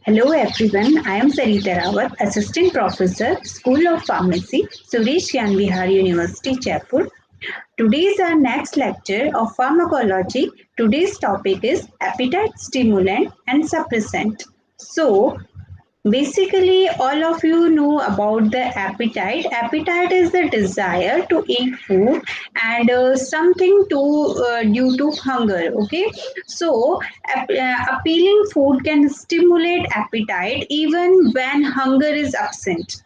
Hello everyone, I am Sarita Rawat, Assistant Professor, School of Pharmacy, Suresh Gyan Vihar University, Jaipur. Today is our next lecture of pharmacology. Today's topic is appetite stimulant and suppressant. So, basically, all of you know about the appetite. Appetite is the desire to eat food and something to due to hunger. Okay, so appealing food can stimulate appetite even when hunger is absent.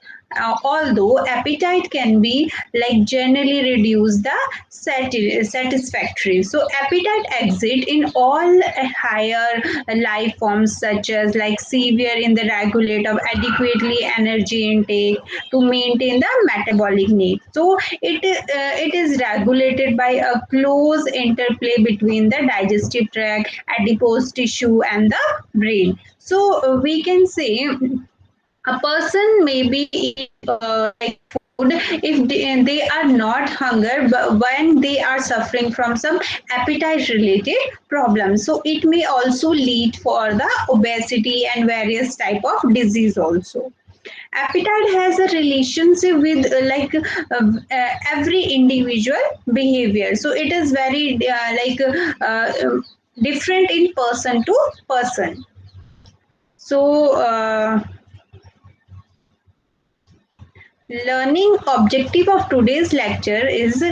Although appetite can be like generally reduce the satisfactory, so appetite exit in all higher life forms such as like severe in the regulate of adequately energy intake to maintain the metabolic need. So it is regulated by a close interplay between the digestive tract, adipose tissue and the brain. So we can say a person may be eating like food if they are not hunger, but when they are suffering from some appetite related problems, so it may also lead for the obesity and various type of disease also. Appetite has a relationship with every individual behavior, so it is very different in person to person. So learning objective of today's lecture is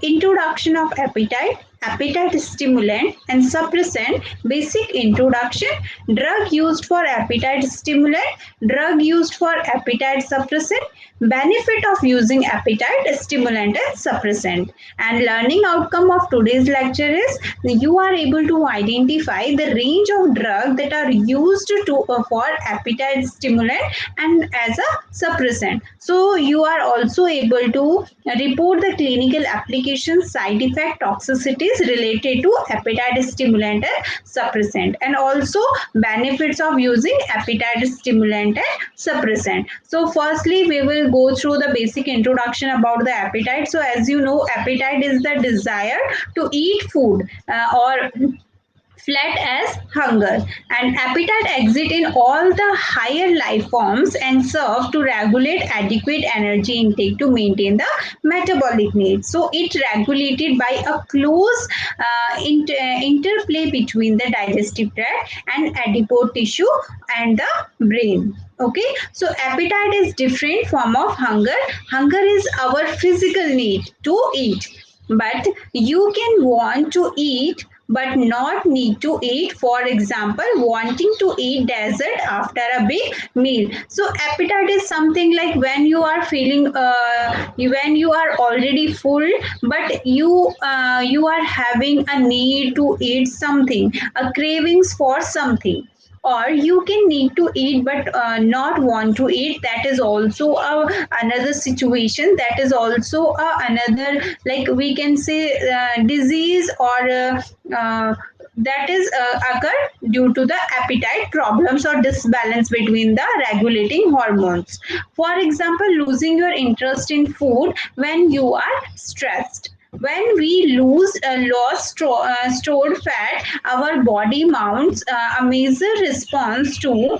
introduction of appetite, appetite stimulant and suppressant, basic introduction, drug used for appetite stimulant, drug used for appetite suppressant, benefit of using appetite stimulant and suppressant. And learning outcome of today's lecture is you are able to identify the range of drugs that are used to for appetite stimulant and as a suppressant. So you are also able to report the clinical applications, side effect, toxicities related to appetite stimulant and suppressant, and also benefits of using appetite stimulant and suppressant. So firstly, we will go through the basic introduction about the appetite. So as you know, appetite is the desire to eat food or flat as hunger, and appetite exit in all the higher life forms and serve to regulate adequate energy intake to maintain the metabolic needs. So it regulated by a close interplay between the digestive tract and adipose tissue and the brain. Okay, so appetite is different form of hunger. Hunger is our physical need to eat, but you can want to eat but not need to eat. For example, wanting to eat dessert after a big meal. So appetite is something like when you are feeling when you are already full, but you are having a need to eat something, a cravings for something, or you can need to eat but not want to eat. That is also another situation, that is also another, like we can say, disease or that is occur due to the appetite problems or disbalance between the regulating hormones. For example, losing your interest in food when you are stressed. When we lose lost stored fat, our body mounts a major response to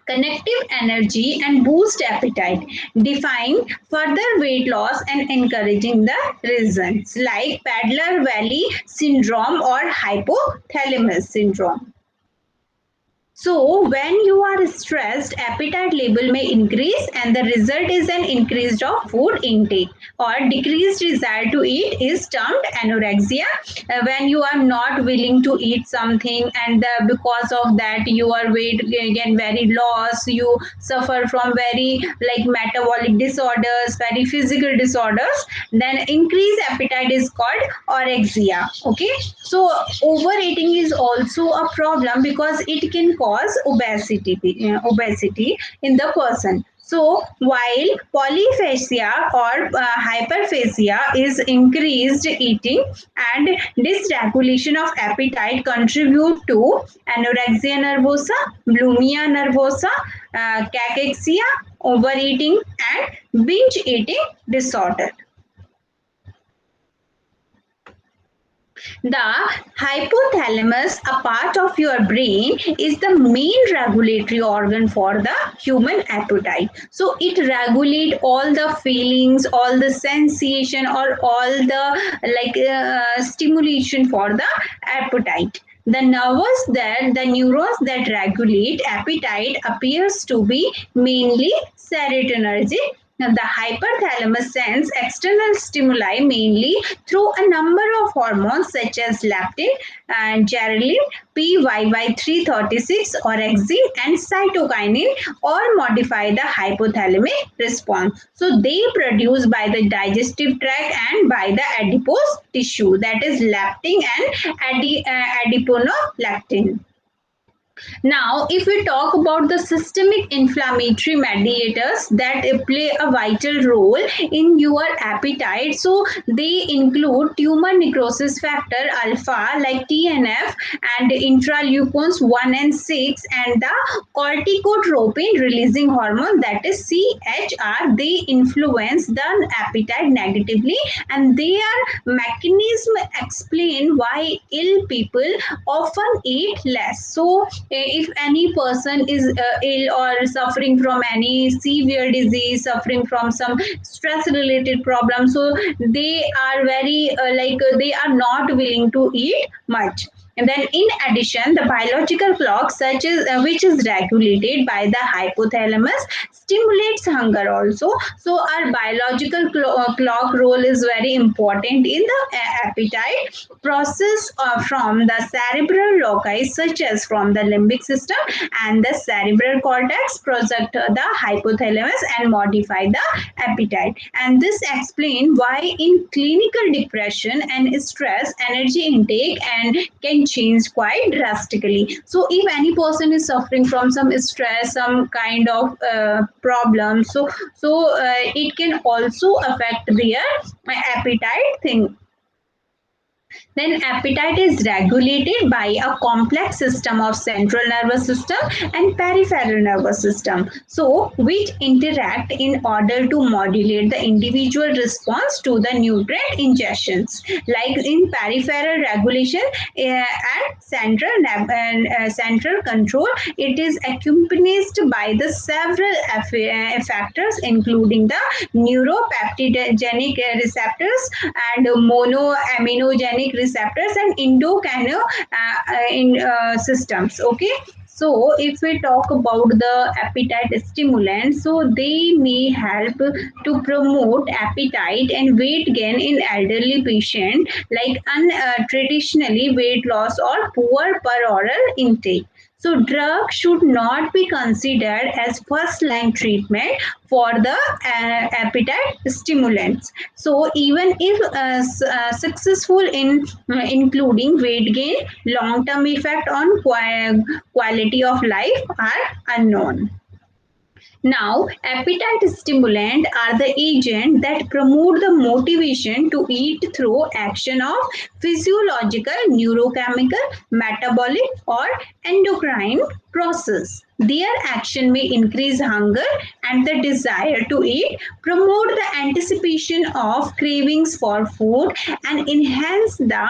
connective energy and boost appetite, defying further weight loss and encouraging the results like Paddler Valley syndrome or hypothalamus syndrome. So, when you are stressed, appetite level may increase, and the result is an increase of food intake, or decreased desire to eat is termed anorexia. When you are not willing to eat something, and because of that your weight again very loss, you suffer from very like metabolic disorders, very physical disorders, then increased appetite is called orexia. Okay, so overeating is also a problem because it can cause obesity in the person. So while polyphasia or hyperphagia is increased eating, and dysregulation of appetite contribute to anorexia nervosa, bulimia nervosa, cachexia, overeating and binge eating disorder. The hypothalamus, a part of your brain, is the main regulatory organ for the human appetite. So it regulates all the feelings, all the sensation, or all the stimulation for the appetite. The neurons that regulate appetite appears to be mainly serotonergic. Now, the hypothalamus sends external stimuli mainly through a number of hormones such as leptin and ghrelin, PYY336 orexin, and cytokinin, or modify the hypothalamic response. So they produce by the digestive tract and by the adipose tissue, that is leptin and adiponolactin. Now, if we talk about the systemic inflammatory mediators that play a vital role in your appetite, so they include tumor necrosis factor alpha like TNF and interleukins 1 and 6 and the corticotropin releasing hormone, that is CHR. They influence the appetite negatively, and their mechanism explain why ill people often eat less. So if any person is ill or suffering from any severe disease, suffering from some stress related problem, so they are very they are not willing to eat much. And then in addition, the biological clock such as which is regulated by the hypothalamus stimulates hunger also. So our biological clock role is very important in the appetite process from the cerebral loci such as from the limbic system and the cerebral cortex project the hypothalamus and modify the appetite. And this explains why in clinical depression and stress energy intake and can change quite drastically. So if any person is suffering from some stress, some kind of problem, it can also affect their appetite thing. Then appetite is regulated by a complex system of central nervous system and peripheral nervous system, so which interact in order to modulate the individual response to the nutrient ingestions. Like in peripheral regulation and central control, it is accompanied by the several factors including the neuropeptidogenic receptors and monoaminogenic receptors and systems. Okay, so if we talk about the appetite stimulants, so they may help to promote appetite and weight gain in elderly patients, like traditionally weight loss or poor per oral intake. So drug should not be considered as first line treatment for the appetite stimulants. So even if successful in including weight gain, long term effect on quality of life are unknown. Now, appetite stimulant are the agent that promote the motivation to eat through action of physiological, neurochemical, metabolic, or endocrine process. Their action may increase hunger and the desire to eat, promote the anticipation of cravings for food, and enhance the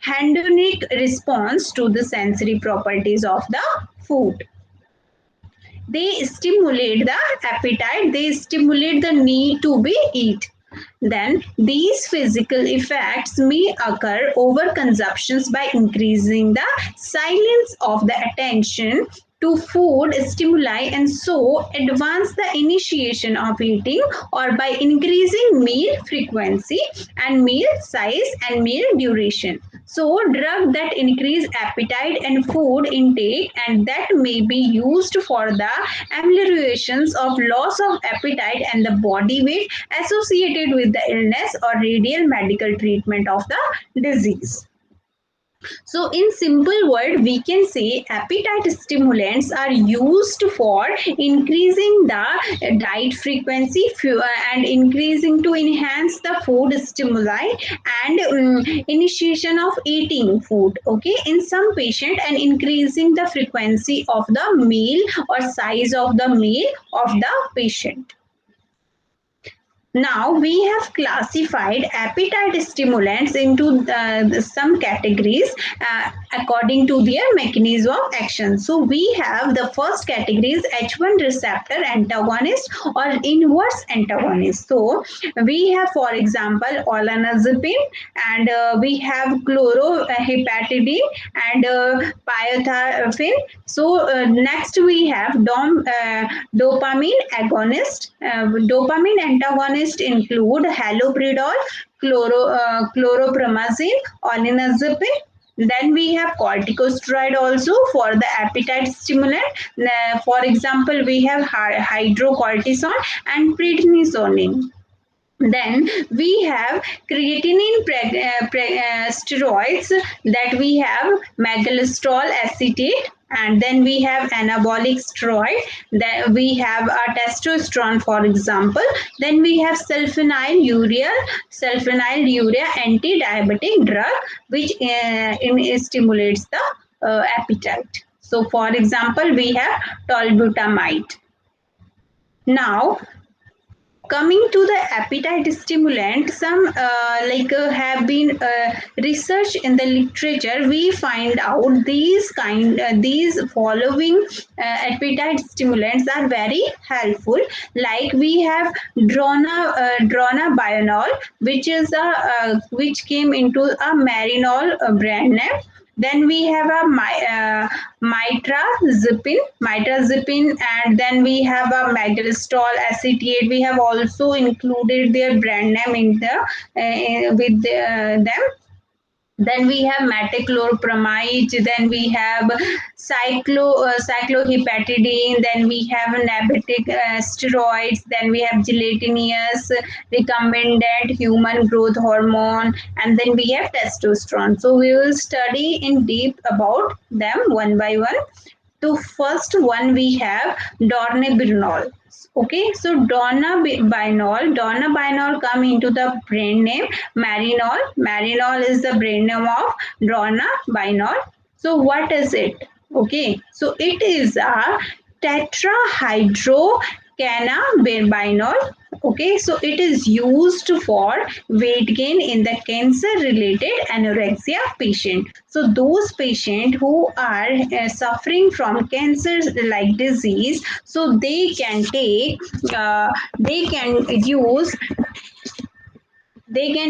hedonic response to the sensory properties of the food. They stimulate the appetite, they stimulate the need to be eat. Then these physical effects may occur over consumptions by increasing the silence of the attention to food stimuli and so advance the initiation of eating, or by increasing meal frequency and meal size and meal duration. So drug that increase appetite and food intake and that may be used for the ameliorations of loss of appetite and the body weight associated with the illness or radial medical treatment of the disease. So in simple word, we can say appetite stimulants are used for increasing the diet frequency and increasing to enhance the food stimuli and initiation of eating food. Okay, in some patient and increasing the frequency of the meal or size of the meal of the patient. Now we have classified appetite stimulants into some categories according to their mechanism of action. So we have the first category is H1 receptor antagonist or inverse antagonist. So we have, for example, olanzapine, and we have chlorohepatidine and pyotharpine. So next we have dopamine agonist. Dopamine antagonists include haloperidol, chlorpromazine, olanzapine. Then we have corticosteroid also for the appetite stimulant. For example, we have hydrocortisone and prednisone. Then we have creatinine steroids, that we have megalostol acetate, and then we have anabolic steroid, then we have a testosterone, for example. Then we have sulfonylurea anti-diabetic drug, which stimulates the appetite. So for example, we have tolbutamide. Now coming to the appetite stimulant, some have been research in the literature. We find out these following appetite stimulants are very helpful. Like we have dronabinol, which came into a Marinol brand name. Then we have a mitrazapine, and then we have a megalostol acetate. We have also included their brand name in the with them. Then we have metoclopramide, then we have cyclohepatidine, then we have nabatic steroids, then we have gelatinous recombinant human growth hormone, and then we have testosterone. So we will study in deep about them one by one. So first one we have dornabinol. Okay, so Dronabinol come into the brand name Marinol. Marinol is the brand name of Dronabinol. So what is it? Okay, so it is a tetrahydrocannabinol. Okay, so it is used for weight gain in the cancer related anorexia patient. So those patients who are suffering from cancer like disease, so they can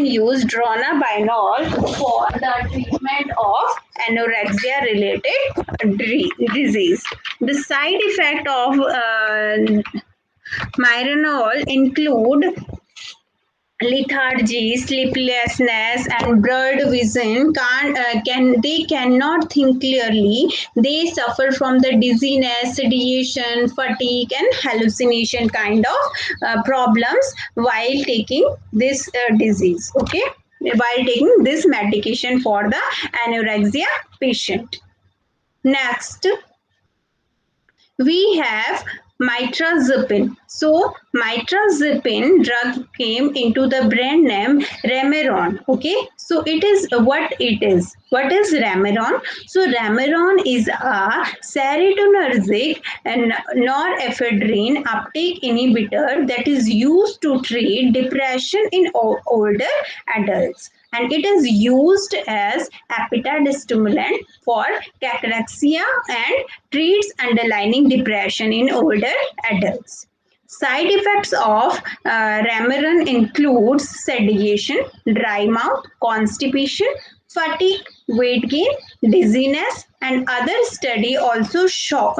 use dronabinol for the treatment of anorexia related disease. The side effect of Myronol include lethargy, sleeplessness, and blurred vision. They cannot think clearly. They suffer from the dizziness, sedation, fatigue, and hallucination kind of problems while taking this disease. Okay, while taking this medication for the anorexia patient. Next, we have mitrazapine. So mitrazapine drug came into the brand name Remeron. Okay, so it is what it is. What is Remeron? So Remeron is a serotonergic and norepinephrine uptake inhibitor that is used to treat depression in older adults, and it is used as appetite stimulant for cachexia and treats underlying depression in older adults. Side effects of Remeron includes sedation, dry mouth, constipation, fatigue, weight gain, dizziness, and other study also show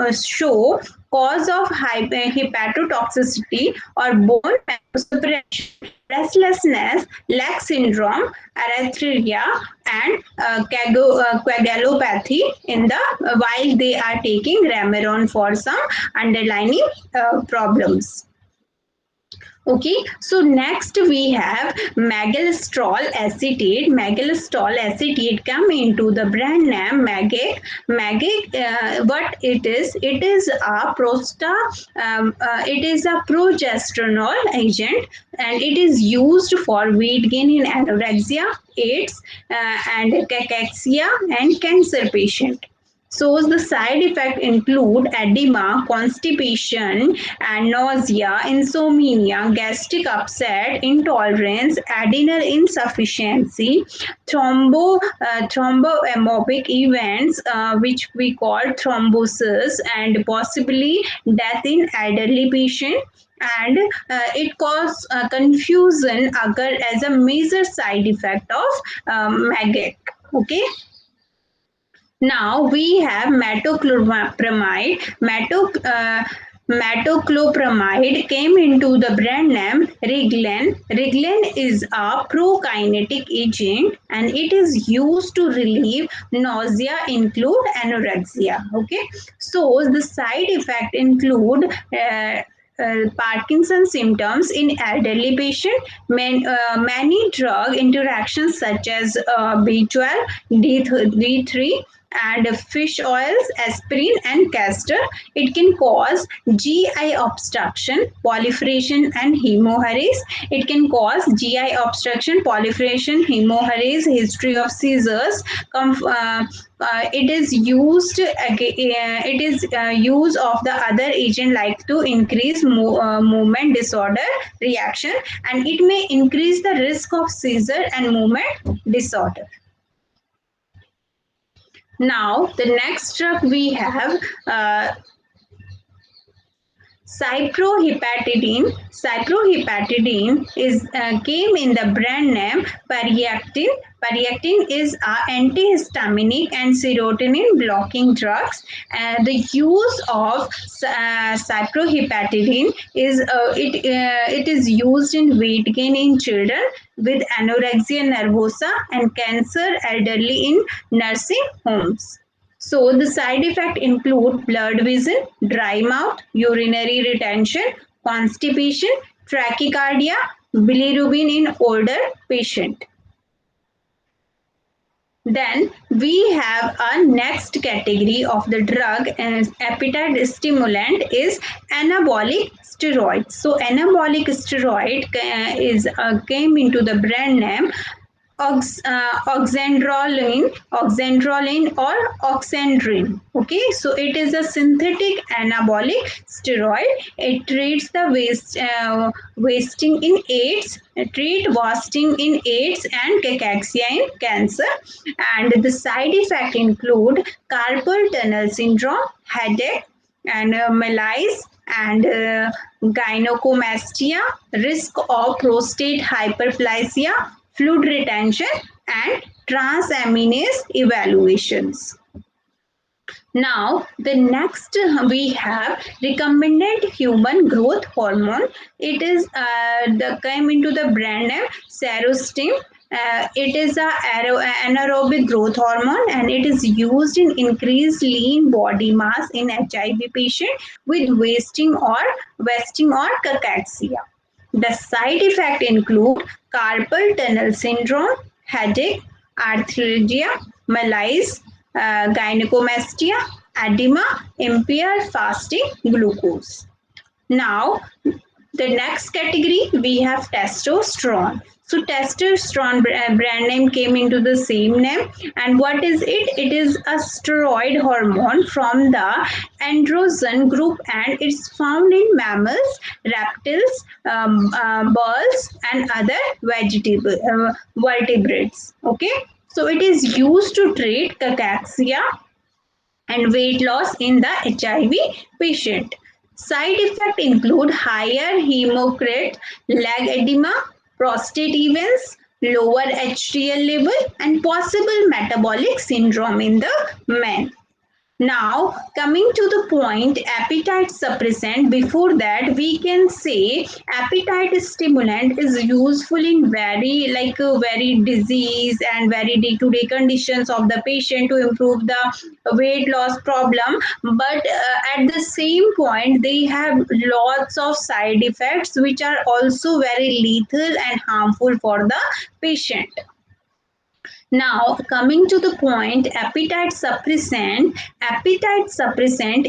cause of hepatotoxicity or bone marrow suppression, restlessness, leg syndrome, arthritia, and coagulopathy in the while they are taking Remeron for some underlying problems. Okay, so next we have megalostol acetate. Megalostol acetate come into the brand name Magac. Magac, what it is? It is a progesterone agent, and it is used for weight gain in anorexia, AIDS, and cachexia, and cancer patient. So the side effects include edema, constipation, and nausea, insomnia, gastric upset, intolerance, adrenal insufficiency, thromboembolic events, which we call thrombosis, and possibly death in elderly patient. And it causes confusion occur as a major side effect of maggot. Okay. Now we have metoclopramide. Metoclopramide came into the brand name Reglan. Reglan is a prokinetic agent and it is used to relieve nausea, include anorexia. Okay, so the side effect include Parkinson's symptoms in elderly patients, many drug interactions such as B12, D3, and fish oils, aspirin, and castor. It can cause GI obstruction, proliferation, and hemorrhage. It can cause GI obstruction, proliferation, hemorrhage, history of seizures. It is used. It is use of the other agent like to increase movement disorder reaction, and it may increase the risk of seizure and movement disorder. Now, the next drug we have cyprohepatidine. Cyprohepatidine is came in the brand name Periactin. Periactin is antihistaminic and serotonin blocking drugs. The use of cyprohepatidine is it is used in weight gain in children with anorexia nervosa and cancer elderly in nursing homes. So the side effects include blurred vision, dry mouth, urinary retention, constipation, tachycardia, bilirubin in older patient. Then we have a next category of the drug and appetite stimulant is anabolic steroids. So anabolic steroid came into the brand name oxandrolone or oxandrine. Okay, so it is a synthetic anabolic steroid. It treats the wasting in AIDS, wasting in AIDS and cachexia in cancer. And the side effects include carpal tunnel syndrome, headache, and malaise, and gynecomastia, risk of prostate hyperplasia, fluid retention, and transaminase evaluations. Now, the next we have recommended human growth hormone. It is came into the brand name Serostim. It is a anaerobic growth hormone and it is used in increased lean body mass in HIV patient with wasting or cachexia. The side effects include carpal tunnel syndrome, headache, arthralgia, malaise, gynecomastia, edema, impaired fasting glucose. Now, the next category we have testosterone. So testosterone brand name came into the same name, and what is it? It is a steroid hormone from the androgen group and it's found in mammals, reptiles, birds and other vertebrates. Okay, so it is used to treat cachexia and weight loss in the HIV patient. Side effects include higher hematocrit, leg edema, prostate events, lower HDL level, and possible metabolic syndrome in the men. Now, coming to the point, appetite suppressant, before that we can say appetite stimulant is useful in very disease and very day-to-day conditions of the patient to improve the weight loss problem. But at the same point, they have lots of side effects which are also very lethal and harmful for the patient. Now, coming to the point, appetite suppressant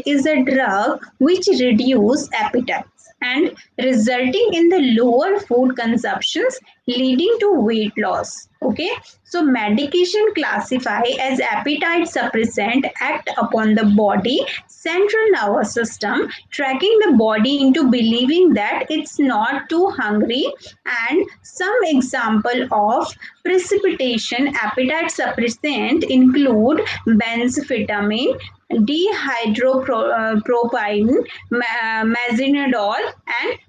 is a drug which reduces appetite and resulting in the lower food consumptions leading to weight loss. Okay, so medication classify as appetite suppressant act upon the body central nervous system, tracking the body into believing that it's not too hungry. And some example of precipitation appetite suppressant include benzoamphetamine, dihydropropine, mazinidol, and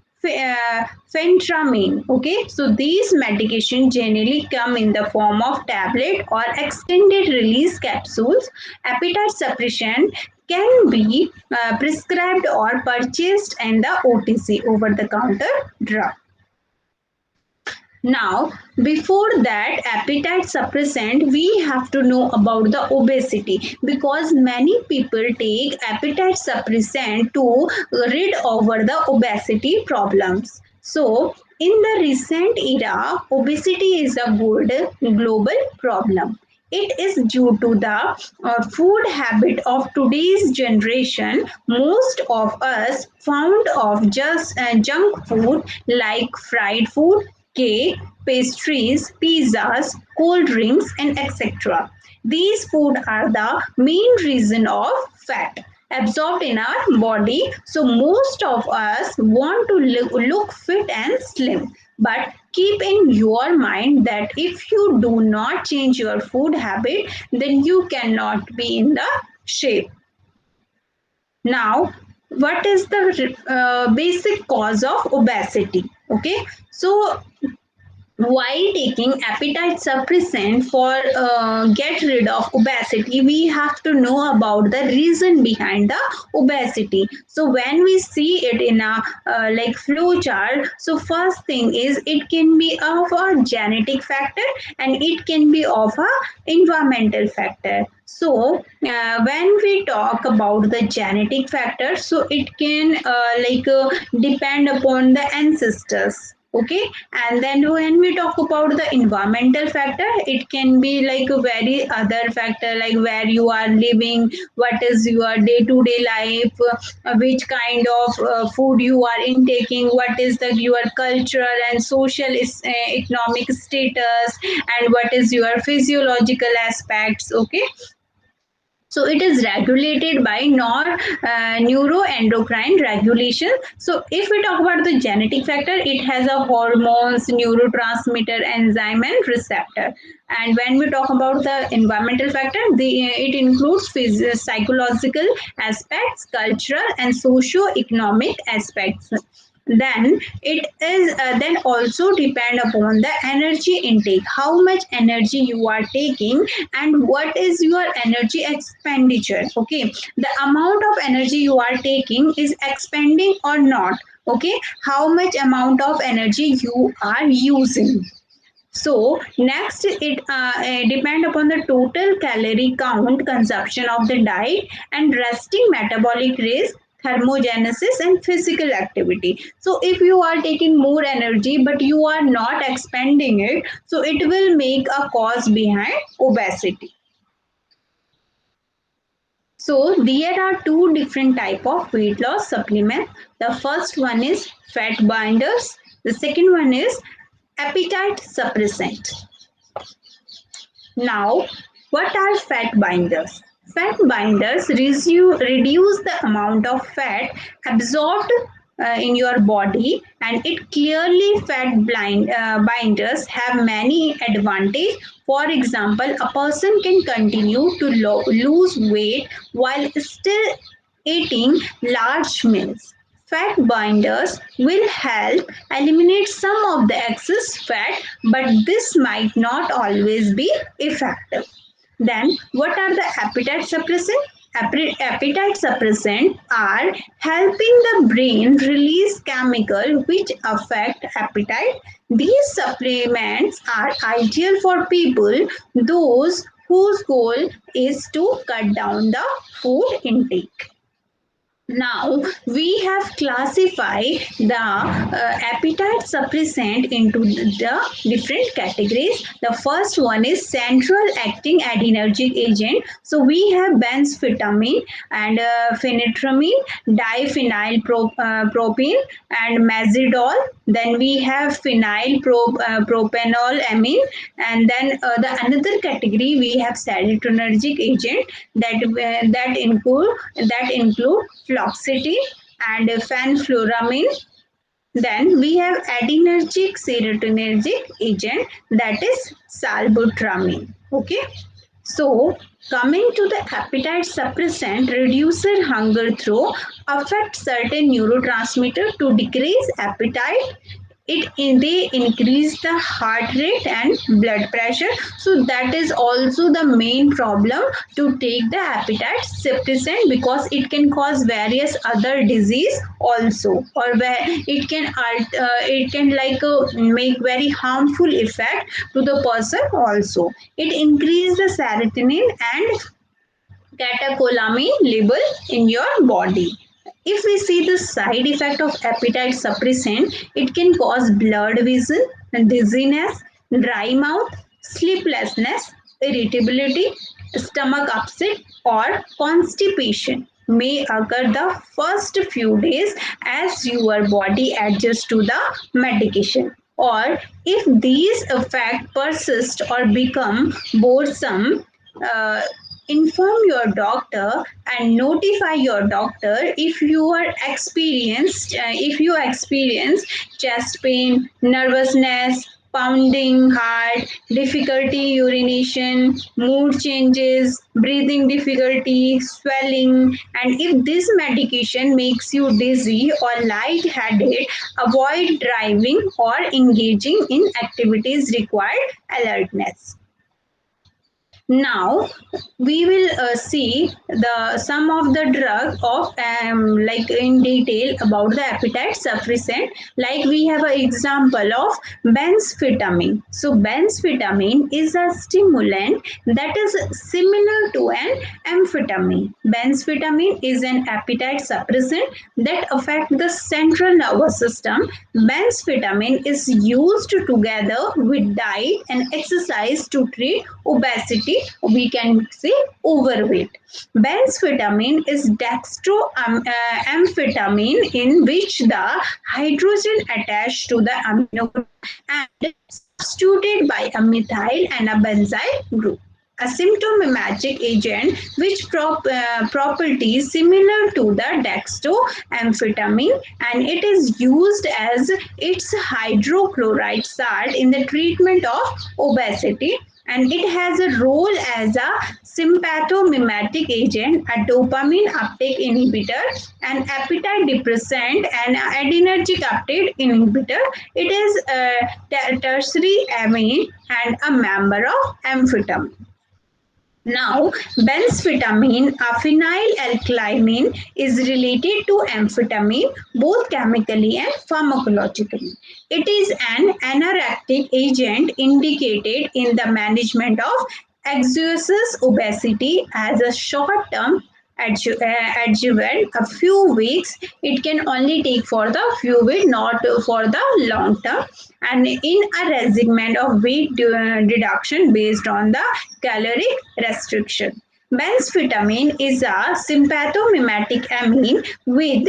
phentermine. Okay, so these medications generally come in the form of tablet or extended release capsules. Appetite suppression can be prescribed or purchased in the OTC, over the counter drug. Now, before that appetite suppressant, we have to know about the obesity, because many people take appetite suppressant to rid over the obesity problems. So, in the recent era, obesity is a good global problem. It is due to the food habit of today's generation. Most of us found of just junk food like fried food, cake, pastries, pizzas, cold drinks, and etc. These food are the main reason of fat absorbed in our body. So most of us want to look fit and slim. But keep in your mind that if you do not change your food habit, then you cannot be in the shape. Now, what is the basic cause of obesity? Okay, so while taking appetite suppressant for get rid of obesity, we have to know about the reason behind the obesity. So when we see it in a like flow chart, so first thing is it can be of a genetic factor and it can be of a environmental factor. So when we talk about the genetic factor, so it can depend upon the ancestors. Okay, and then when we talk about the environmental factor, it can be like a very other factor, like where you are living, what is your day to day life, which kind of food you are intaking, what is the your cultural and social economic status, and what is your physiological aspects. Okay, so it is regulated by neuroendocrine regulation. So if we talk about the genetic factor, it has a hormones, neurotransmitter, enzyme, and receptor. And when we talk about the environmental factor, it includes psychological aspects, cultural and socio-economic aspects. Then it is then also depend upon the energy intake, how much energy you are taking and what is your energy expenditure. Okay, the amount of energy you are taking is expending or not. Okay, how much amount of energy you are using. So next, it depend upon the total calorie count consumption of the diet and resting metabolic rate, thermogenesis, and physical activity. So if you are taking more energy but you are not expending it, so it will make a cause behind obesity. So there are two different type of weight loss supplement. The first one is fat binders. The second one is appetite suppressant. Now, what are fat binders? Fat binders reduce the amount of fat absorbed in your body, and it clearly binders have many advantage. For example, a person can continue to lose weight while still eating large meals. Fat binders will help eliminate some of the excess fat, but this might not always be effective. Then, what are the appetite suppressant? Appetite suppressant are helping the brain release chemical which affect appetite. These supplements are ideal for people those whose goal is to cut down the food intake. Now we have classified the appetite suppressant into the different categories. The first one is central acting adrenergic agent. So we have bensphetamine and phenetramine, diphenylpropene and mazidol. Then we have phenylpropanolamine, and then the another category we have serotonergic agent that include fluoxetine and fenfluramine. Then we have adrenergic serotonergic agent, that is salbutramine. Okay. So coming to the appetite suppressant, reducer hunger through affect certain neurotransmitter to decrease appetite. They increase the heart rate and blood pressure. So that is also the main problem to take the appetite suppressant, because it can cause various other disease also, or where it can make very harmful effect to the person also. It increase the serotonin and catecholamine level in your body. If we see the side effect of appetite suppressant, it can cause blurred vision, dizziness, dry mouth, sleeplessness, irritability, stomach upset, or constipation. May occur the first few days as your body adjusts to the medication. Or if these effects persist or become boresome, uh, inform your doctor and notify your doctor if you experience chest pain, nervousness, pounding heart, difficulty urination, mood changes, breathing difficulty, swelling, and if this medication makes you dizzy or lightheaded, avoid driving or engaging in activities required alertness. Now we will see the some of the drug of like in detail about the appetite suppressant. Like we have an example of bensphetamine. So bensphetamine is a stimulant that is similar to an amphetamine. Bensphetamine is an appetite suppressant that affect the central nervous system. Bensphetamine is used together with diet and exercise to treat obesity, we can say overweight. Bensphetamine is dextroamphetamine in which the hydrogen attached to the amino group and substituted by a methyl and a benzyl group. A symptomatic agent which properties similar to the dextroamphetamine, and it is used as its hydrochloride salt in the treatment of obesity, and it has a role as a sympathomimetic agent, a dopamine uptake inhibitor, an appetite depressant, and adrenergic uptake inhibitor. It is a tertiary amine and a member of amphetamine. Now, bensphetamine, a phenylalkylamine, is related to amphetamine both chemically and pharmacologically. It is an anorectic agent indicated in the management of exogenous obesity as a short-term adjuvant. A few weeks, it can only take for the few weeks, not for the long term, and in a regimen of weight reduction based on the caloric restriction. Bensphetamine is a sympathomimetic amine with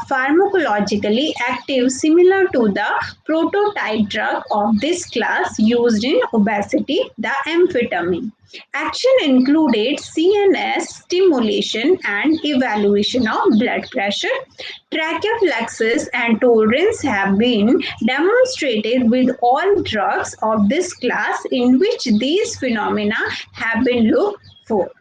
pharmacologically active similar to the prototype drug of this class used in obesity, the amphetamine. Action included CNS stimulation and evaluation of blood pressure. Tachyphylaxis and tolerance have been demonstrated with all drugs of this class in which these phenomena have been looked for.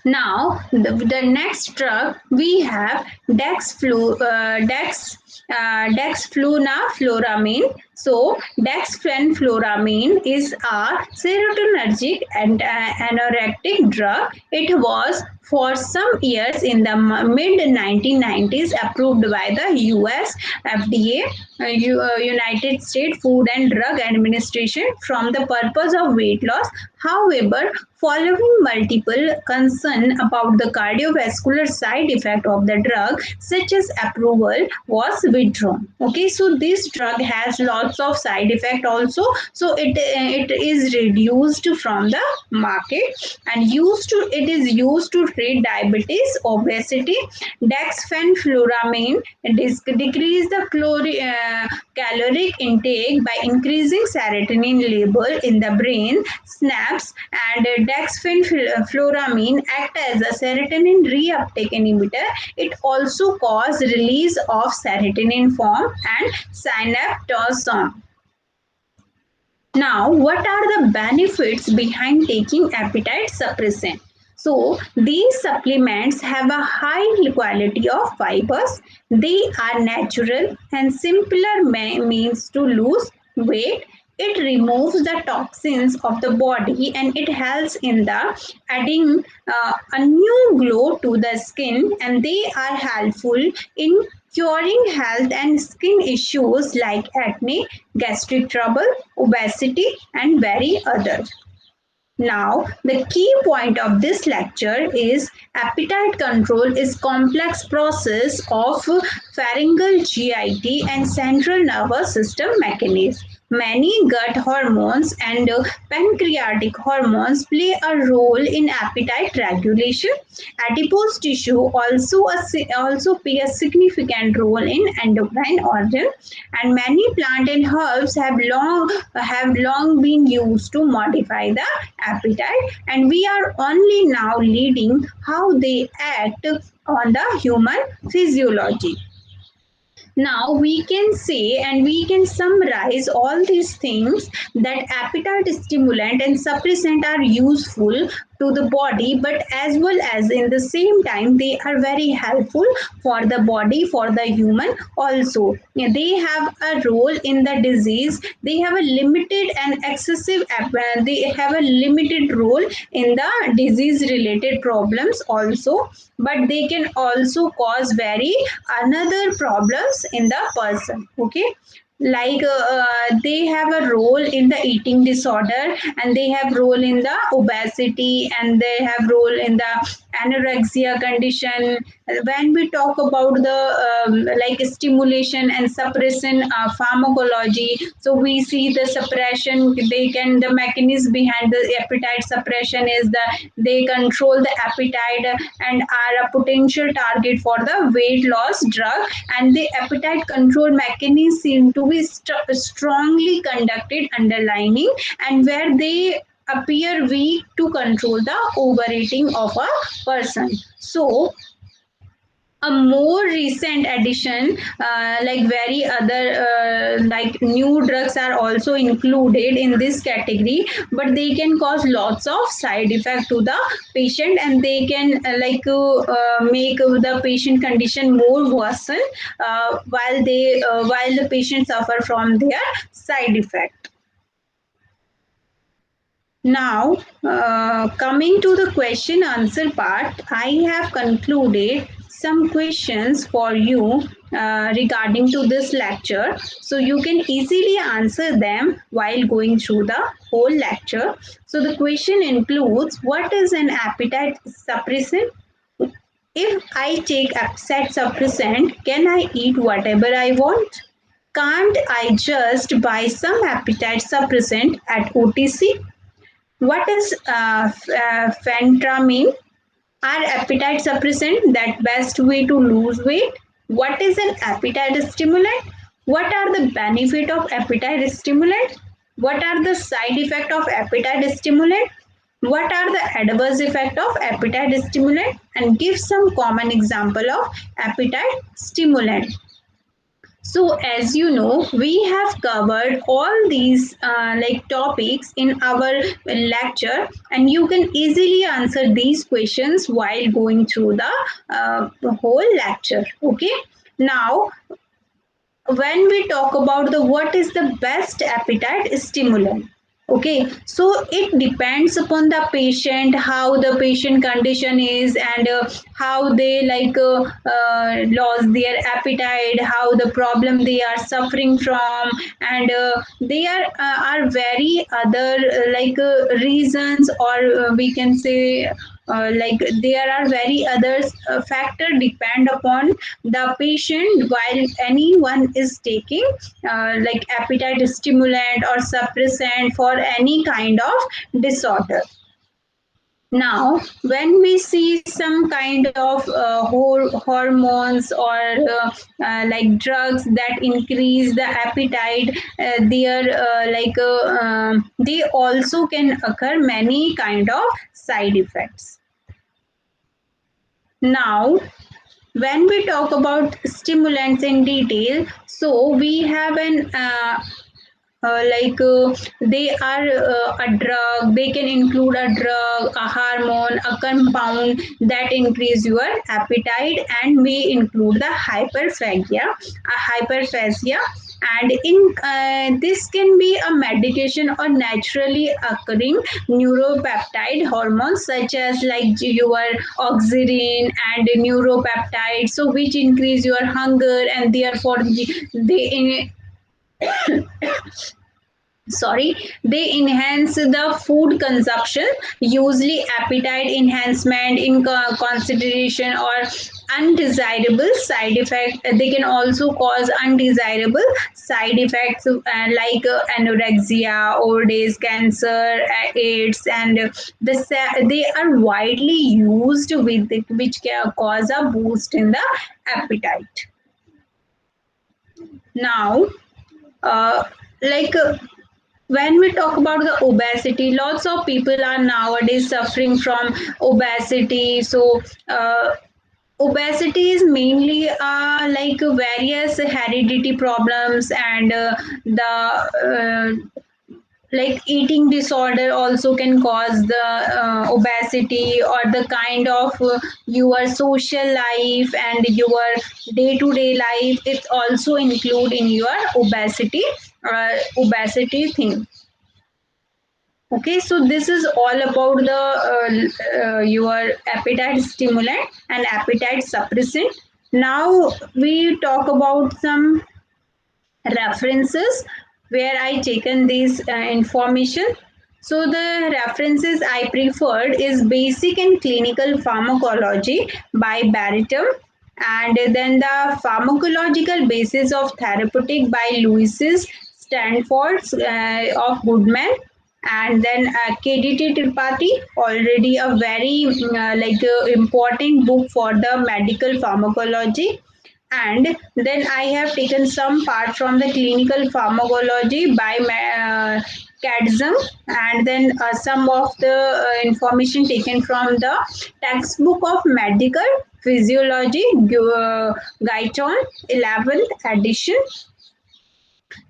Now, the next drug we have dexfenfluramine. So, dexfenfluramine is a serotonergic and anorectic drug. It was for some years in the mid 1990s, approved by the US FDA, United States Food and Drug Administration, from the purpose of weight loss. However, following multiple concern about the cardiovascular side effect of the drug, such as approval was withdrawn. Okay, so this drug has lots of side effect also, so it is reduced from the market and it is used to treat diabetes, obesity. Dexfenfluramine decrease the caloric intake by increasing serotonin level in the brain synapse, and dexfenfluramine act as a serotonin reuptake inhibitor. It also cause release of serotonin form and synaptosome. Now, what are the benefits behind taking appetite suppressant? So, these supplements have a high quality of fibers. They are natural and simpler means to lose weight. It removes the toxins of the body and it helps in the adding a new glow to the skin, and they are helpful in curing health and skin issues like acne, gastric trouble, obesity, and very others. Now, the key point of this lecture is appetite control is complex process of pharyngeal GIT and central nervous system mechanisms. Many gut hormones and pancreatic hormones play a role in appetite regulation. Adipose tissue also play a significant role in endocrine organ, and many plant and herbs have long been used to modify the appetite, and we are only now leading how they act on the human physiology. Now we can say and we can summarize all these things, that appetite stimulant and suppressant are useful to the body, but as well as in the same time they are very helpful for the body, for the human also. They have a role in the disease. They have a limited and excessive they have a limited role in the disease related problems also, but they can also cause very another problems in the person. Okay, like they have a role in the eating disorder, and they have role in the obesity, and they have role in the anorexia condition. When we talk about the like stimulation and suppression pharmacology, so we see the suppression, they can, the mechanism behind the appetite suppression is the they control the appetite and are a potential target for the weight loss drug, and the appetite control mechanism seem to be strongly conducted underlining, and where they appear weak to control the overeating of a person. So a more recent addition, like very other like new drugs are also included in this category, but they can cause lots of side effect to the patient, and they can make the patient condition more worsen while the patient suffer from their side effect. Now, coming to the question answer part, I have concluded some questions for you regarding to this lecture. So you can easily answer them while going through the whole lecture. So the question includes, what is an appetite suppressant? If I take appetite suppressant, can I eat whatever I want? Can't I just buy some appetite suppressant at OTC? What is phentermine? Are appetite suppressant that best way to lose weight? What is an appetite stimulant? What are the benefit of appetite stimulant? What are the side effect of appetite stimulant? What are the adverse effect of appetite stimulant? And give some common example of appetite stimulant. So as you know, we have covered all these like topics in our lecture, and you can easily answer these questions while going through the whole lecture. Okay. Now, when we talk about the what is the best appetite stimulant, Okay, so it depends upon the patient, how the patient condition is, and how they lost their appetite, how the problem they are suffering from, and they are very other reasons, or we can say there are very other factor depend upon the patient while anyone is taking appetite stimulant or suppressant for any kind of disorder. Now, when we see some kind of hormones or drugs that increase the appetite, they also can occur many kind of side effects. Now, when we talk about stimulants in detail, so we have an they are a drug, they can include a drug, a hormone, a compound that increase your appetite and may include the hyperphagia, and in this can be a medication or naturally occurring neuropeptide hormones such as like your oxytocin and neuropeptides, so which increase your hunger and therefore they sorry they enhance the food consumption, usually appetite enhancement in consideration or undesirable side effect. They can also cause undesirable side effects anorexia, overdose, cancer, aids, and they are widely used with it, which can cause a boost in the appetite. Now uh, like when we talk about the obesity, lots of people are nowadays suffering from obesity. So obesity is mainly various heredity problems, and the eating disorder also can cause the obesity, or the kind of your social life and your day to day life, it also include in your obesity thing. Okay, so this is all about the your appetite stimulant and appetite suppressant. Now we talk about some references where I taken this information. So the references I preferred is Basic and Clinical Pharmacology by Baritum, and then the Pharmacological Basis of Therapeutic by Louis Stanford of Goodman, and then KDT Tripathi, already a very important book for the medical pharmacology. And then I have taken some part from the clinical pharmacology by Katzam, and then some of the information taken from the textbook of medical physiology, Guyton, 11th edition.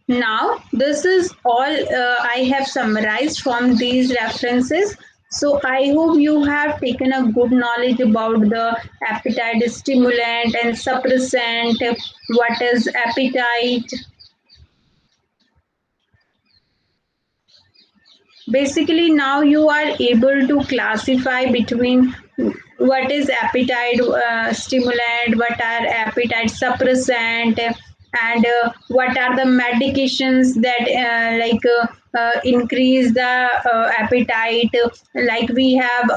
Now, this is all I have summarized from these references. So, I hope you have taken a good knowledge about the appetite stimulant and suppressant, what is appetite. Basically, now you are able to classify between what is appetite stimulant, what are appetite suppressant, and what are the medications that increase the appetite. Like we have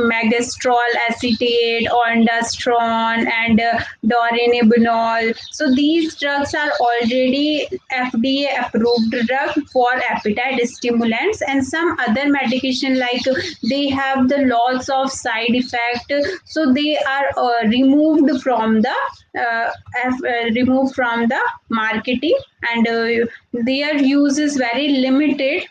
magastrol acetate, ondansetron, and dorinibinol. So these drugs are already FDA approved drug for appetite stimulants, and some other medication like they have the lots of side effect, so they are removed from the marketing, and their use is very limited.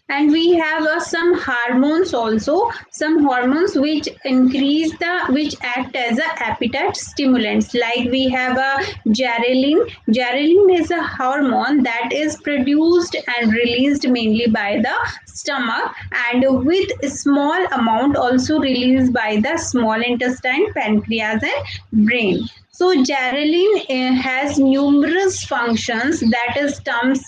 And we have some hormones also, some hormones which act as a appetite stimulants, like we have a ghrelin is a hormone that is produced and released mainly by the stomach, and with a small amount also released by the small intestine, pancreas, and brain. So Jarelin has numerous functions, that is terms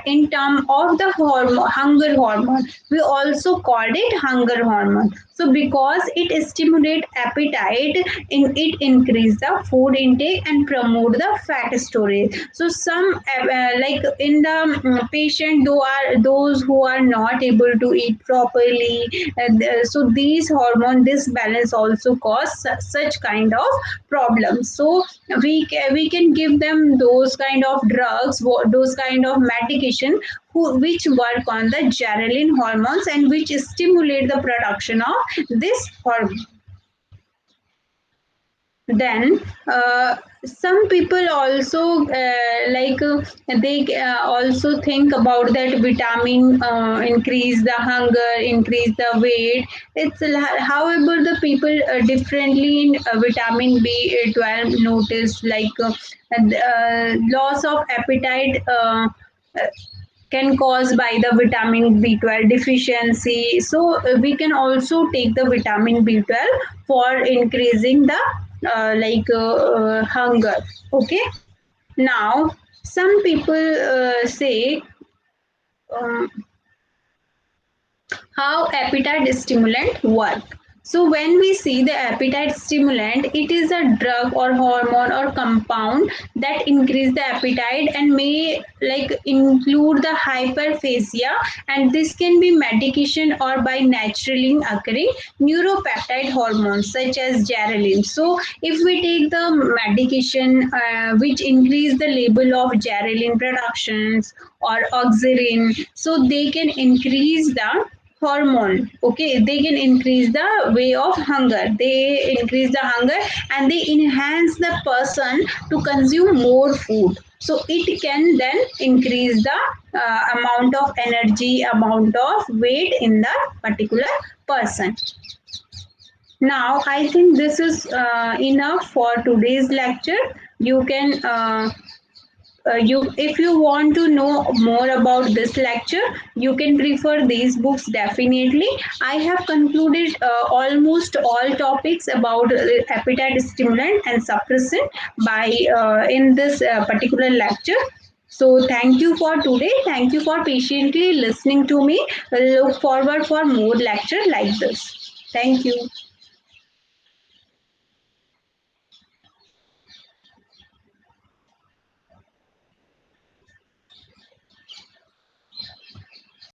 in term of the hormone, hunger hormone. We also called it hunger hormone. So because it stimulates appetite, it increase the food intake and promote the fat storage. So some like in the patient those who are not able to eat properly, so these hormone disbalance also cause such kind of problems. So we can give them those kind of drugs, those kind of medication which work on the ghrelin hormones and which stimulate the production of this hormone. Then some people also they also think about that vitamin increase the hunger, increase the weight. However, the people differently in vitamin B12 notice like loss of appetite can cause by the vitamin B12 deficiency. So we can also take the vitamin B12 for increasing the hunger. Okay. Now some people say um, how appetite stimulant work. So when we see the appetite stimulant, it is a drug or hormone or compound that increase the appetite and may like include the hyperphagia, and this can be medication or by naturally occurring neuropeptide hormones such as ghrelin. So if we take the medication which increase the level of ghrelin productions or oxyrin, so they can increase the hormone. Okay, they can increase the way of hunger, they increase the hunger and they enhance the person to consume more food. So it can then increase the amount of energy, amount of weight in the particular person. Now I think this is enough for today's lecture. You can you if you want to know more about this lecture, you can prefer these books. Definitely I have concluded almost all topics about appetite stimulant and suppressant by in this particular lecture. So thank you for today, thank you for patiently listening to me. Look forward for more lecture like this. Thank you.